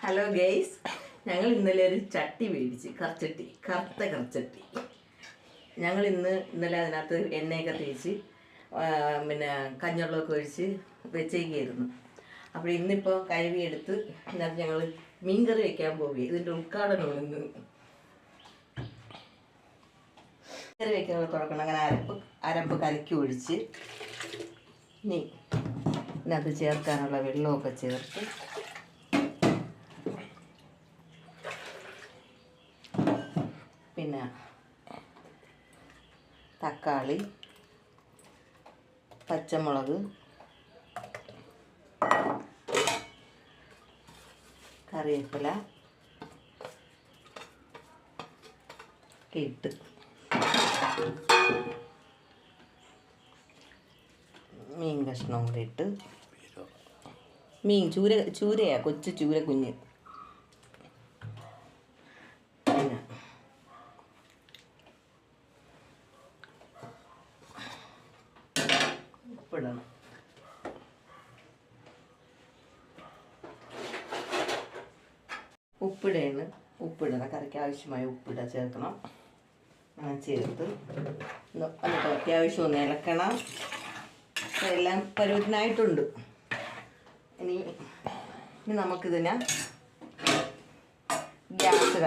Hello guys, ഞങ്ങൾ ഇന്നലെ ഒരു ചട്ടി മേടിച്ച് കറുത്ത കറച്ചട്ടി. ഞങ്ങൾ ഇന്നലെ അതിനകത്ത് എണ്ണയൊക്കെ തേച്ച് പിന്നെ കഞ്ഞവെള്ളമൊക്കെ ഒഴിച്ച് വെച്ചേക്കായിരുന്നു. അപ്പോൾ ഇന്നിപ്പോൾ കഴുകിയെടുത്ത് ഇതിനകത്ത് ഞങ്ങൾ മീൻകറി വയ്ക്കാൻ പോവുകയാണ്. ഇതിൻ്റെ ഉദ്ഘാടനമാണ് ഇന്ന്. കറി വയ്ക്കാനുള്ള തുടക്കണം. അങ്ങനെ അരപ്പ് കലക്കി ഒഴിച്ച് ഇനി ഇതിനകത്ത് ചേർക്കാനുള്ള വെള്ളമൊക്കെ ചേർത്ത് പിന്നെ തക്കാളി, പച്ചമുളക്, കറിവേപ്പില ഒക്കെ ഇട്ട് മീൻ കഷ്ണം കൂടി ഇട്ട് മീൻ ചൂരയാ, കൊച്ചു ചൂര കുഞ്ഞ്. പിന്നെ ഉപ്പിടണം. ഉപ്പിടണം. കറിക്ക് ആവശ്യമായ ചേർക്കണം. അങ്ങനെ ചേർത്ത് എന്നിട്ട് അത്യാവശ്യം ഒന്ന് ഇളക്കണം. എല്ലാം പരുവത്തിനായിട്ടുണ്ട്. ഇനി നമുക്കിതിനെ ഗ്യാസ്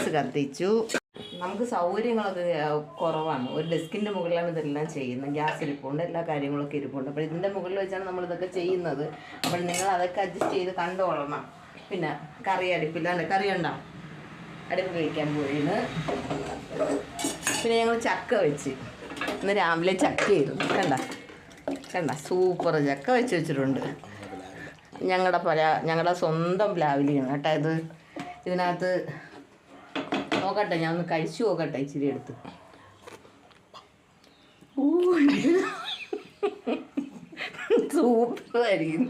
കത്തിച്ചു. നമുക്ക് സൗകര്യങ്ങളൊക്കെ കുറവാണ്. ഒരു ഡെസ്കിൻ്റെ മുകളിലാണ് ഇതെല്ലാം ചെയ്യുന്നത്. ഗ്യാസ് ഇരിപ്പുണ്ട്, എല്ലാ കാര്യങ്ങളൊക്കെ ഇരിപ്പുണ്ട്. അപ്പോൾ ഇതിൻ്റെ മുകളിൽ വെച്ചാണ് നമ്മളിതൊക്കെ ചെയ്യുന്നത്. അപ്പോൾ നിങ്ങൾ അതൊക്കെ അഡ്ജസ്റ്റ് ചെയ്ത് കണ്ടുകൊള്ളണം. പിന്നെ കറി ഉണ്ടോ? അടുപ്പിൽ വയ്ക്കാൻ പോയിന്ന്. പിന്നെ ഞങ്ങൾ ചക്ക വെച്ച് ഇന്ന് രാവിലെ ചക്കയായിരുന്നു. കണ്ട സൂപ്പർ ചക്ക വെച്ചിട്ടുണ്ട്. ഞങ്ങളുടെ സ്വന്തം പ്ലാവിലിയാണ് കേട്ടോ. ഇതിനകത്ത് നോക്കട്ടെ, ഞാൻ ഒന്ന് കഴിച്ചു നോക്കട്ടെ ഇച്ചിരി എടുത്ത്. സൂപ്പറായിരിക്കും.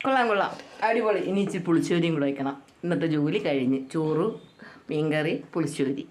കൊള്ളാം, അടിപൊളി. ഇനി ഇച്ചിരി പുളിശ്ശേരിയും കൂടെ വയ്ക്കണം. ഇന്നത്തെ ജോലി കഴിഞ്ഞ് ചോറ്, മീൻകറി, പുളിശ്ശേരി.